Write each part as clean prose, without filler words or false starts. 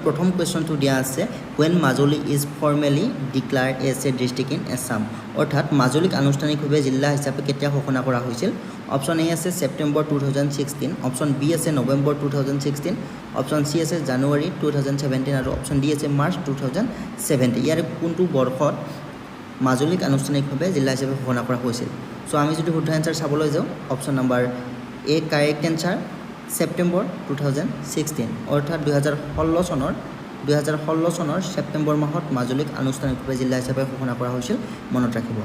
প্ৰথম কুৱেশ্যনটো দিয়া আছে when Majuli is formally declared as a district in Assam অৰ্থাৎ মাজুলীক আনুষ্ঠানিকভাৱে জিলা হিচাপে কেতিয়া ঘোষণা কৰা হৈছিল অপশ্যন এ আছে ছেপ্টেম্বৰ 2016 অপশ্যন বি আছে নৱেম্বৰ 2016 অপশ্যন চি আছে জানুৱাৰী 2017 আৰু অপশ্যন ডি আছে মাৰ্চ 2017 ইয়াৰ কোনটো বৰ্ষত মাজুলীক আনুষ্ঠানিকভাৱে জিলা হিচাপে ঘোষণা কৰা হৈছিল চ' আমি যদি শুদ্ধ এনচাৰ চাবলৈ যাওঁ অপশ্যন নম্বৰ এ কাৰেক্ট এনচাৰ ছেপ্টেম্বৰ 2016 অৰ্থাৎ 2016 চনৰ ছেপ্টেম্বৰ মাহত মাজুলীক আনুষ্ঠানিকভাৱে জিলা হিচাপে ঘোষণা কৰা হৈছিল মনত ৰাখিব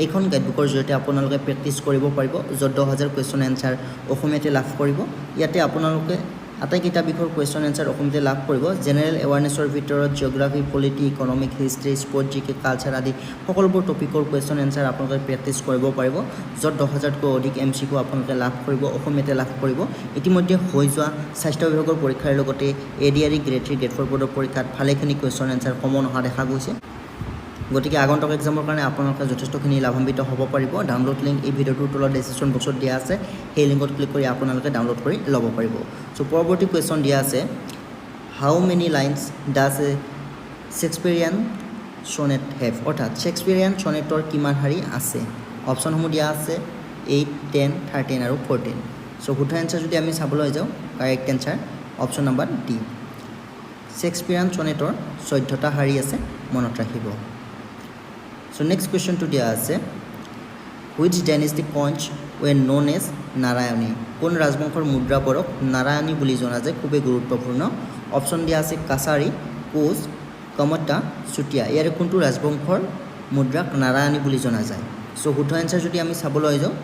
এইখন গাইডবুকৰ জৰিয়তে আপোনালোকে প্ৰেক্টিছ কৰিব পাৰিব য'ত 10,000 কুৱেশ্যন এনচাৰ অসমীয়াতে লাভ কৰিব ইয়াতে আপোনালোকে আটাইকেইটা বিষয়ৰ কুৱেশ্যন এনচাৰ অসমীয়াতে লাভ কৰিব জেনেৰেল এৱাৰনেছৰ ভিতৰত geography polity economic history sport জিকে কালচাৰ আদি সকলোবোৰ টপিকৰ কুৱেশ্যন এনচাৰ আপোনালোকে প্ৰেক্টিছ কৰিব পাৰিব য'ত 10,000তকৈ অধিক MCQ আপোনালোকে লাভ কৰিব অসমীয়াতে লাভ কৰিব ইতিমধ্যে হৈ যোৱা স্বাস্থ্য বিভাগৰ পৰীক্ষাৰ লগতে ADRE গ্ৰেড 3 গ্ৰেড 4 বোৰ্ডৰ পৰীক্ষাত ভালেখিনি কুৱেশ্যন এনচাৰ কমন অহা দেখা গৈছে গতিকে আগন্তুক এক্সামৰ কাৰণে আপোনালোকে যথেষ্টখিনি লাভান্বিত হ'ব পাৰিব ডাউনলোড লিংক এই ভিডিঅ'টোৰ তলত ডেছক্ৰিপশ্যন বক্সত দিয়া আছে সেই লিংকত ক্লিক কৰি আপোনালোকে ডাউনলোড কৰি ল'ব পাৰিব চ' পৰৱৰ্তী কুৱেশ্যন দিয়া আছে how many lines does a Shakespearean sonnet have অৰ্থাৎ শেক্সপিয়াৰিয়ান ছনেটৰ কিমান শাৰী আছে অপশ্যনসমূহ দিয়া আছে 8 10 13 আৰু 14 চ' শুদ্ধ এনচাৰ যদি আমি চাবলৈ যাওঁ correct answer option number D Shakespearean ছনেটৰ 14টা শাৰী আছে মনত ৰাখিব So next question to দিয়া আছে which dynastic coins were known as Narayani কোন ৰাজবংশৰ মুদ্ৰাবোৰক নাৰায়ণী বুলি জনা যায় খুবেই গুৰুত্বপূৰ্ণ অপশ্যন দিয়া আছে কাছাৰী কোচ কমতা চুতীয়া ইয়াৰ কোনটো ৰাজবংশৰ মুদ্ৰাক নাৰায়ণী বুলি জনা যায় সো শুদ্ধ এনচাৰ যদি আমি চাবলৈ যাওঁ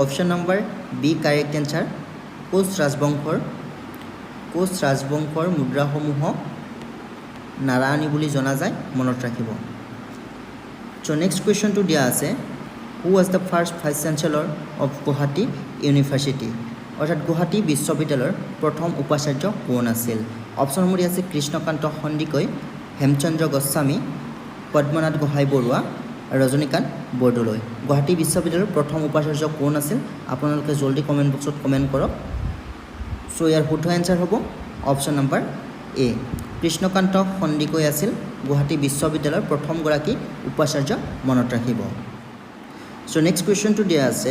option number B correct answer Koch ৰাজবংশৰ মুদ্ৰাসমূহক নাৰায়ণী বুলি জনা যায় মনত ৰাখিব So next question to দিয়া আছে who was the first vice chancellor of Guwahati University অৰ্থাৎ গুৱাহাটী বিশ্ববিদ্যালয়ৰ প্ৰথম উপাচাৰ্য কোন আছিল অপশ্যনসমূহ দিয়া আছে কৃষ্ণকান্ত সন্দিকৈ হেমচন্দ্ৰ গোস্বামী পদ্মনাথ গোহাঁই বৰুৱা ৰজনীকান্ত বৰদলৈ গুৱাহাটী বিশ্ববিদ্যালয়ৰ প্ৰথম উপাচাৰ্য কোন আছিল আপোনালোকে জলদি কমেণ্ট বক্সত কমেণ্ট কৰক চ' ইয়াৰ শুদ্ধ এনচাৰ হ'ব অপশ্যন নম্বৰ এ কৃষ্ণকান্ত সন্দিকৈ আছিল গুৱাহাটী বিশ্ববিদ্যালয়ৰ প্ৰথমগৰাকী উপাচাৰ্য মনত ৰাখিব চ' নেক্সট কুৱেশ্যনটো দিয়া আছে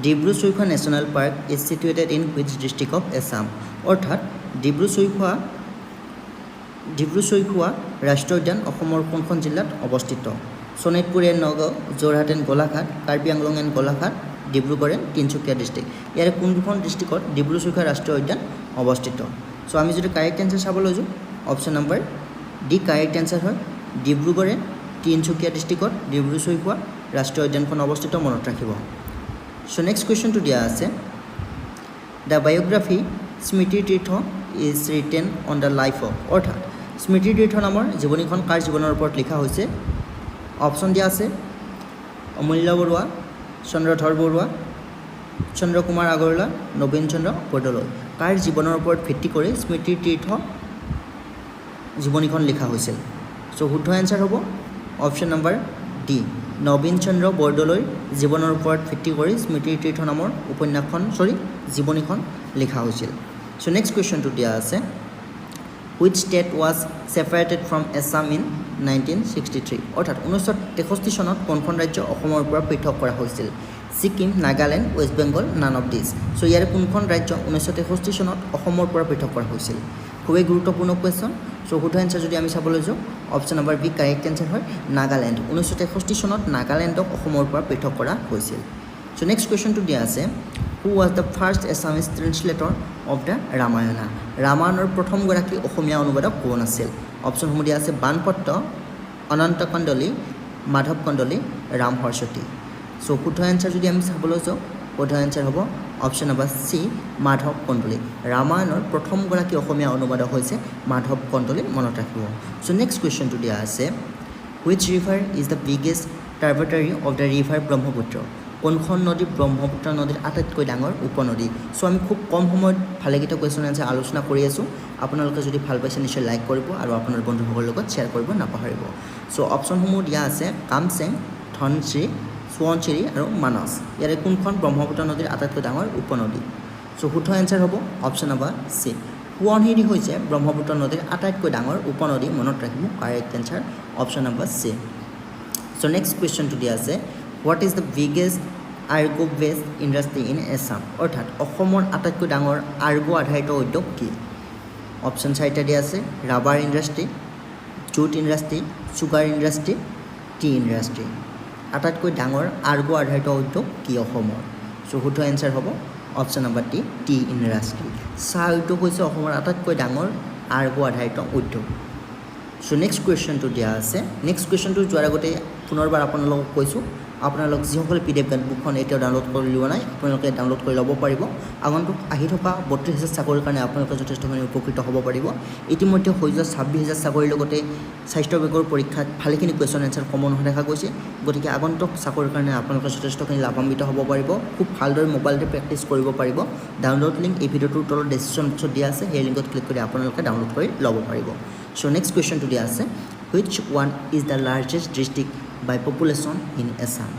Dibru-Saikhowa national park is situated in which district of Assam অৰ্থাৎ ডিব্ৰু-চৈখোৱা ৰাষ্ট্ৰীয় উদ্যান অসমৰ কোনখন জিলাত অৱস্থিত Sonitpur and Nagaon Jorhat and Golaghat Karbi Anglong and Golaghat Dibrugarh and Tinsukia district ইয়াৰে কোনখন ডিষ্ট্ৰিক্টত ডিব্ৰু-চৈখোৱা ৰাষ্ট্ৰীয় উদ্যান অৱস্থিত চ' আমি যদি কাৰেক্ট এনচাৰ চাবলৈ যাওঁ option number D correct answer হয় ডিব্ৰুগড় তিনিচুকীয়া ডিষ্ট্ৰিক্টত ডিব্ৰু-চৈখোৱা ৰাষ্ট্ৰীয় উদ্যানখন অৱস্থিত মনত ৰাখিব চ' নেক্সট কুৱেশ্যনটো দিয়া আছে the biography Smriti Tirtha is written on the life of অৰ্থাৎ স্মৃতি তীৰ্থ নামৰ জীৱনীখন কাৰ জীৱনৰ ওপৰত লিখা হৈছে অপশ্যন দিয়া আছে অমূল্য বৰুৱা চন্দ্ৰধৰ বৰুৱা চন্দ্ৰকুমাৰ আগৰৱালা নবীন চন্দ্ৰ বৰদলৈ কাৰ জীৱনৰ ওপৰত ভিত্তি কৰি স্মৃতি তীৰ্থ জীৱনীখন লিখা হৈছিল চ' শুদ্ধ এনচাৰ হ'ব অপশ্যন নম্বৰ ডি নবীন চন্দ্ৰ বৰদলৈৰ জীৱনৰ ওপৰত ভিত্তি কৰি স্মৃতি তীৰ্থ নামৰ জীৱনীখন লিখা হৈছিল চ' নেক্সট কুৱেশ্যনটো দিয়া আছে which state was separated from Assam in 1963 অৰ্থাৎ 1963 চনত কোনখন ৰাজ্য অসমৰ পৰা পৃথক কৰা হৈছিল Sikkim Nagaland West Bengal none of this so' ইয়াৰে কোনখন ৰাজ্য 1963 চনত অসমৰ পৰা পৃথক কৰা হৈছিল খুবেই গুৰুত্বপূৰ্ণ কুৱেশ্যন চ' শুদ্ধ এনচাৰ যদি আমি চাবলৈ যাওঁ option number B correct answer হয় নাগালেণ্ড 1963 চনত নাগালেণ্ডক অসমৰ পৰা পৃথক কৰা হৈছিল চ' নেক্সট কুৱেশ্যনটো দিয়া আছে who was the first Assamese translator of the Ramayana ৰামায়ণৰ প্ৰথমগৰাকী অসমীয়া অনুবাদক কোন আছিল অপশ্যনসমূহ দিয়া আছে বাণপট্ট অনন্ত কণ্ডলী মাধৱ কণ্ডলী ৰাম সৰস্বতী চ' শুদ্ধ এনচাৰ যদি আমি চাবলৈ যাওঁ শুদ্ধ এনচাৰ হ'ব option number C Madhav Kandali ৰামায়ণৰ প্ৰথমগৰাকী অসমীয়া অনুবাদক হৈছে মাধৱ কণ্ডলী মনত ৰাখিব চ' নেক্সট কুৱেশ্যনটো দিয়া আছে which river is the biggest tributary of the river Brahmaputra কোনখন নদী ব্ৰহ্মপুত্ৰ নদীৰ আটাইতকৈ ডাঙৰ উপনদী চ' আমি খুব কম সময়ত ভালেকেইটা কুৱেশ্যন এনচাৰ আলোচনা কৰি আছোঁ আপোনালোকে যদি ভাল পাইছে নিশ্চয় লাইক কৰিব আৰু আপোনাৰ বন্ধুসকলৰ লগত শ্বেয়াৰ কৰিব নাপাহৰিব চ' অপশ্যনসমূহ দিয়া আছে কামচেং ধনশ্ৰী সোৱণশিৰি আৰু মানস ইয়াৰে কোনখন ব্ৰহ্মপুত্ৰ নদীৰ আটাইতকৈ ডাঙৰ উপনদী চ' শুদ্ধ এনচাৰ হ'ব অপশ্যন নম্বৰ চি সোৱণশিৰি হৈছে ব্ৰহ্মপুত্ৰ নদীৰ আটাইতকৈ ডাঙৰ উপনদী মনত ৰাখিব correct answer option number C so' next কুৱেশ্যনটো দিয়া আছে হোৱাট ইজ দ্য বিগেষ্ট আৰ্গো বেছড ইণ্ডাষ্ট্ৰি ইন এছাম অৰ্থাৎ অসমৰ আটাইতকৈ ডাঙৰ আৰ্গো আধাৰিত উদ্যোগ কি অপশ্যন চাৰিটা দিয়া আছে rubber industry jute industry sugar industry T industry আটাইতকৈ ডাঙৰ আৰ্গো আধাৰিত উদ্যোগ কি অসমৰ চ' শুদ্ধ এনচাৰ হ'ব অপশ্যন নম্বৰ টি ইণ্ডাষ্ট্ৰি চাহ উদ্যোগ হৈছে অসমৰ আটাইতকৈ ডাঙৰ আৰ্গো আধাৰিত উদ্যোগ চ' নেক্সট কুৱেশ্যনটো দিয়া আছে নেক্সট কুৱেশ্যনটো যোৱাৰ আগতে পুনৰবাৰ আপোনালোকক কৈছোঁ আপোনালোক যিসকলে PDF গাইডবুকখন এতিয়াও ডাউনলোড কৰি লোৱা নাই আপোনালোকে ডাউনলোড কৰি ল'ব পাৰিব আগন্তুক আহি থকা 32,000 চাকৰিৰ কাৰণে আপোনালোকে যথেষ্টখিনি উপকৃত হ'ব পাৰিব ইতিমধ্যে হৈ যোৱা 26,000 চাকৰিৰ লগতে স্বাস্থ্য বিভাগৰ পৰীক্ষাত ভালেখিনি কুৱেশ্যন এনচাৰ কমন হোৱা দেখা গৈছে গতিকে আগন্তুক চাকৰিৰ কাৰণে আপোনালোকে যথেষ্টখিনি লাভান্বিত হ'ব পাৰিব খুব ভালদৰে মোবাইলতে প্ৰেক্টিছ কৰিব পাৰিব ডাউনলোড লিংক এই ভিডিঅ'টোৰ তলত ডেছক্ৰিপশ্যন বক্সত দিয়া আছে সেই লিংকত ক্লিক কৰি আপোনালোকে ডাউনলোড কৰি ল'ব পাৰিব চ' নেক্সট কুৱেশ্যনটো দিয়া আছে which one is the largest district by population in Assam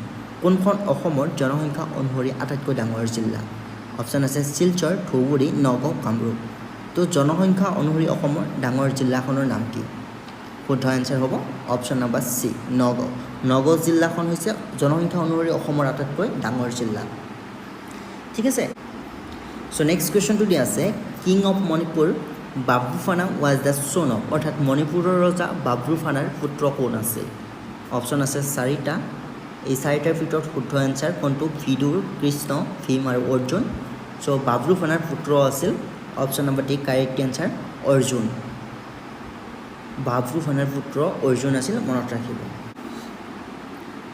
কোনখন অসমৰ জনসংখ্যা অনুসৰি আটাইতকৈ ডাঙৰ জিলা অপশ্যন আছে শিলচৰ ধুবুৰী নগাঁও কামৰূপ তো জনসংখ্যা অনুসৰি অসমৰ ডাঙৰ জিলাখনৰ নাম কি শুদ্ধ এনচাৰ হ'ব অপশ্যন নম্বৰ চি নগাঁও জিলাখন হৈছে জনসংখ্যা অনুসৰি অসমৰ আটাইতকৈ ডাঙৰ জিলা ঠিক আছে চ' নেক্সট কুৱেশ্যনটো দিয়া আছে king of Manipur Babruvahana was the son of অৰ্থাৎ মণিপুৰৰ ৰজা বাবৰুফানাৰ পুত্ৰ কোন আছে অপশ্যন আছে চাৰিটা এই চাৰিটাৰ ভিতৰত শুদ্ধ এনচাৰ কোনটো ভিদুৰ কৃষ্ণ ভীম আৰু অৰ্জুন চ' বাবৰুফানাৰ পুত্ৰ আছিল option number D correct answer Arjun বাবৰুফানাৰ পুত্ৰ অৰ্জুন আছিল মনত ৰাখিব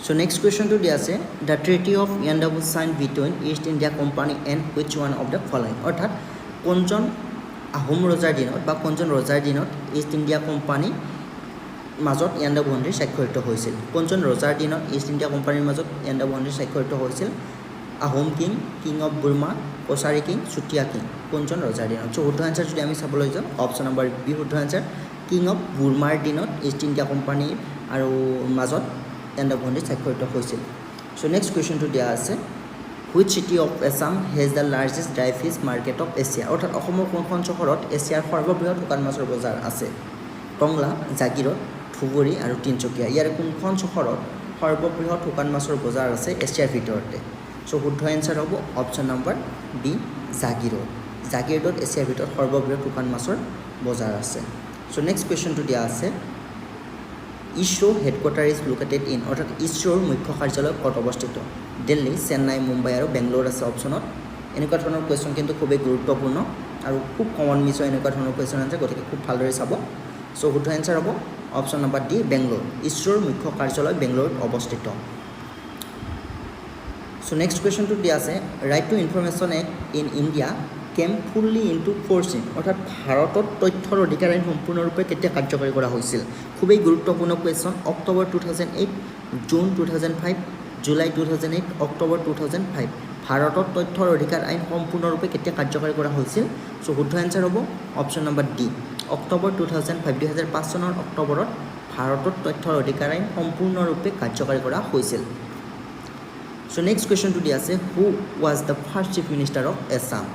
চ' নেক্সট কুৱেশ্যনটো দিয়া আছে the treaty of Yandabo sign between east India company and which one of the following অৰ্থাৎ কোনজন আহোম ৰজাৰ দিনত বা কোনজন ৰজাৰ দিনত ইষ্ট ইণ্ডিয়া কোম্পানী মাজত ইয়াণ্ডাবু সন্ধি স্বাক্ষৰিত হৈছিল কোনজন ৰজাৰ দিনত ইষ্ট ইণ্ডিয়া কোম্পানীৰ মাজত ইয়াণ্ডাবু সন্ধি স্বাক্ষৰিত হৈছিল Ahom king of Burma Kachari king Chutia king কোনজন ৰজাৰ দিনত চ' শুদ্ধ এনচাৰ যদি আমি চাবলৈ যাওঁ অপশ্যন নম্বৰ বি শুদ্ধ এনচাৰ কিং অফ বুৰ্মাৰ দিনত ইষ্ট ইণ্ডিয়া কোম্পানী আৰু মাজত ইয়াণ্ডাবু সন্ধি স্বাক্ষৰিত হৈছিল চ' নেক্সট কুৱেশ্যনটো দিয়া আছে which city of Assam has the largest dry fish market of Asia অৰ্থাৎ অসমৰ কোনখন চহৰত এছিয়াৰ সৰ্ববৃহৎ শুকান মাছৰ বজাৰ আছে টংলা জাগিৰোড ধুবুৰী আৰু তিনিচুকীয়া ইয়াৰ কোনখন চহৰত সৰ্ববৃহৎ শুকান মাছৰ বজাৰ আছে এছিয়াৰ ভিতৰতে চ' শুদ্ধ এনচাৰ হ'ব অপশ্যন নম্বৰ বি জাগিৰোডত এছিয়াৰ ভিতৰত সৰ্ববৃহৎ শুকান মাছৰ বজাৰ আছে চ' নেক্সট কুৱেশ্যনটো দিয়া আছে ISRO' headquarter is located in অৰ্থাৎ ইছৰ'ৰ মুখ্য কাৰ্যালয় ক'ত অৱস্থিত দিল্লী চেন্নাই মুম্বাই আৰু বেংগলোৰ আছে অপশ্যনত এনেকুৱা ধৰণৰ কুৱেশ্যন কিন্তু খুবেই গুৰুত্বপূৰ্ণ আৰু খুব কমন মিছ হয় এনেকুৱা ধৰণৰ কুৱেশ্যন আছে গতিকে খুব ভালদৰে চাব চ' শুদ্ধ এনচাৰ হ'ব অপশ্যন নম্বৰ ডি বেংগলোৰ ইছৰ'ৰ মুখ্য কাৰ্যালয় বেংগলোৰত অৱস্থিত চ' নেক্সট কুৱেশ্যনটো দিয়া আছে right to information act in India chemo fully into force in অৰ্থাৎ ভাৰতত তথ্যৰ অধিকাৰ আইন সম্পূৰ্ণৰূপে কেতিয়া কাৰ্যকৰী কৰা হৈছিল খুবেই গুৰুত্বপূৰ্ণ question October 2008 June 2005 July 2008 October 2005 ভাৰতত তথ্যৰ অধিকাৰ আইন সম্পূৰ্ণৰূপে কেতিয়া কাৰ্যকৰী কৰা হৈছিল চ' শুদ্ধ এনচাৰ হ'ব অপশ্যন নম্বৰ ডি অক্টোবৰ 2005 চনৰ অক্টোবৰত ভাৰতত তথ্যৰ অধিকাৰ আইন সম্পূৰ্ণৰূপে কাৰ্যকৰী কৰা হৈছিল চ' নেক্সট কুৱেশ্যনটো দিয়া আছে who was the first chief minister of Assam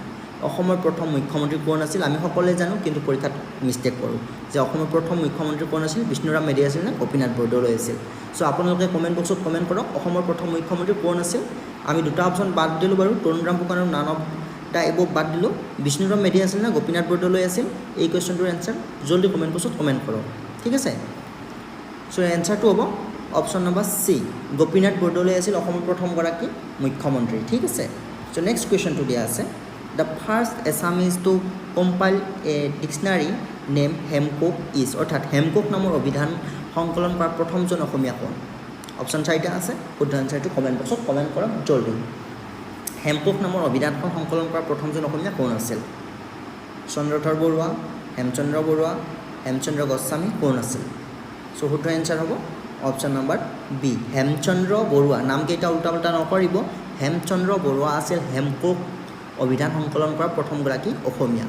অসমৰ প্ৰথম মুখ্যমন্ত্ৰী কোন আছিল আমি সকলোৱে জানো কিন্তু পৰীক্ষাত মিষ্টেক কৰোঁ যে অসমৰ প্ৰথম মুখ্যমন্ত্ৰী কোন আছিল বিষ্ণুৰাম মেধি আছিল নে গোপীনাথ বৰদলৈ আছিল চ' আপোনালোকে কমেণ্ট বক্সত কমেণ্ট কৰক অসমৰ প্ৰথম মুখ্যমন্ত্ৰী কোন আছিল আমি দুটা অপশ্যন বাদ দিলোঁ বাৰু তৰুণৰাম ফুকন আৰু নান অফ দ্য এবভ বাদ দিলোঁ বিষ্ণুৰাম মেধি আছিল নে গোপীনাথ বৰদলৈ আছিল এই কুৱেশ্যনটোৰ এনচাৰ জলদি কমেণ্ট বক্সত কমেণ্ট কৰক ঠিক আছে চ' এনচাৰটো হ'ব option number C Gopinath Bordoloi আছিল অসমৰ প্ৰথমগৰাকী মুখ্যমন্ত্ৰী ঠিক আছে চ' নেক্সট কুৱেশ্যনটো দিয়া আছে the first Assamese to compile a dictionary name Hemkosh is অৰ্থাৎ হেমকোক নামৰ অভিধান সংকলন কৰা প্ৰথমজন অসমীয়া কোন অপশ্যন চাৰিটা আছে শুদ্ধ এনচাৰটো কমেণ্ট বক্সত কমেণ্ট কৰক জলদি হেমকোক নামৰ অভিধানখন সংকলন কৰা প্ৰথমজন অসমীয়া কোন আছিল চন্দ্ৰধৰ বৰুৱা হেমচন্দ্ৰ বৰুৱা হেমচন্দ্ৰ গোস্বামী কোন আছিল চ' শুদ্ধ এনচাৰ হ'ব option number B Hemchandra Barua নামকেইটা উল্টা পাল্টা নকৰিব হেমচন্দ্ৰ বৰুৱা আছিল হেমকোক অভিধান সংকলন কৰা প্ৰথমগৰাকী অসমীয়া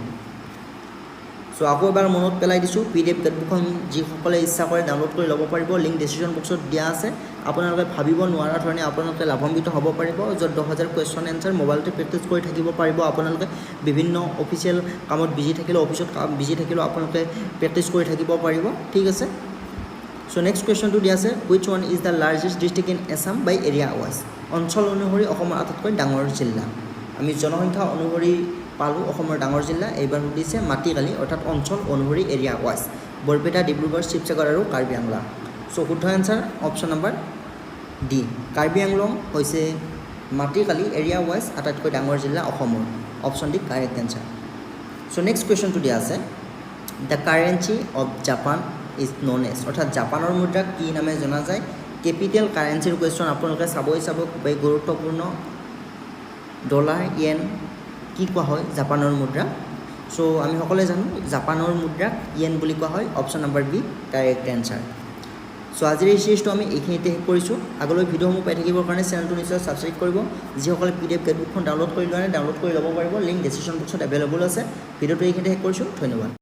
চ' আকৌ এবাৰ মনত পেলাই দিছোঁ PDF গাইডবুকখন যিসকলে ইচ্ছা কৰে ডাউনলোড কৰি ল'ব পাৰিব লিংক ডিছক্ৰিপশ্যন বক্সত দিয়া আছে আপোনালোকে ভাবিব নোৱাৰা ধৰণে আপোনালোকে লাভান্বিত হ'ব পাৰিব য'ত 10,000 কুৱেশ্যন এনচাৰ মোবাইলতে প্ৰেক্টিছ কৰি থাকিব পাৰিব আপোনালোকে বিভিন্ন অফিচিয়েল কামত বিজি থাকিলেও অফিচত বিজি থাকিলেও আপোনালোকে প্ৰেক্টিছ কৰি থাকিব পাৰিব ঠিক আছে চ' নেক্সট কুৱেশ্যনটো দিয়া আছে which one is the largest district in Assam by area wise অঞ্চল অনুসৰি অসমৰ আটাইতকৈ ডাঙৰ জিলা আমি জনসংখ্যা অনুসৰি পালোঁ অসমৰ ডাঙৰ জিলা এইবাৰ সুধিছে মাটিকালি অৰ্থাৎ অঞ্চল অনুসৰি এৰিয়া ৱাইজ বৰপেটা ডিব্ৰুগড় শিৱসাগৰ আৰু কাৰ্বি আংলং চ' শুদ্ধ answer option number D Karbi Anglong হৈছে মাটিকালি এৰিয়া ৱাইজ আটাইতকৈ ডাঙৰ জিলা অসমৰ option D correct answer so' next কুৱেশ্যনটো দিয়া আছে the currency of Japan is known as অৰ্থাৎ জাপানৰ মুদ্ৰাক কি নামে জনা যায় কেপিটেল কাৰেঞ্চিৰ কুৱেশ্যন আপোনালোকে চাব খুবেই গুৰুত্বপূৰ্ণ ডলাৰ য়েন কি কোৱা হয় জাপানৰ মুদ্ৰা চ' আমি সকলোৱে জানো জাপানৰ মুদ্ৰাক য়েন বুলি কোৱা হয় option number B correct answer so' আজিৰ এই চিৰিজটো আমি এইখিনিতে শেষ কৰিছোঁ আগলৈ ভিডিঅ'সমূহ পাই থাকিবৰ কাৰণে চেনেলটো নিশ্চয় ছাবস্ক্ৰাইব কৰিব যিসকলে PDF গাইডবুকখন ডাউনলোড কৰি লোৱা নাই ডাউনলোড কৰি ল'ব পাৰিব লিংক ডিছক্ৰিপশ্যন বক্সত এভেইলেবল আছে ভিডিঅ'টো এইখিনিতে শেষ কৰিছোঁ ধন্যবাদ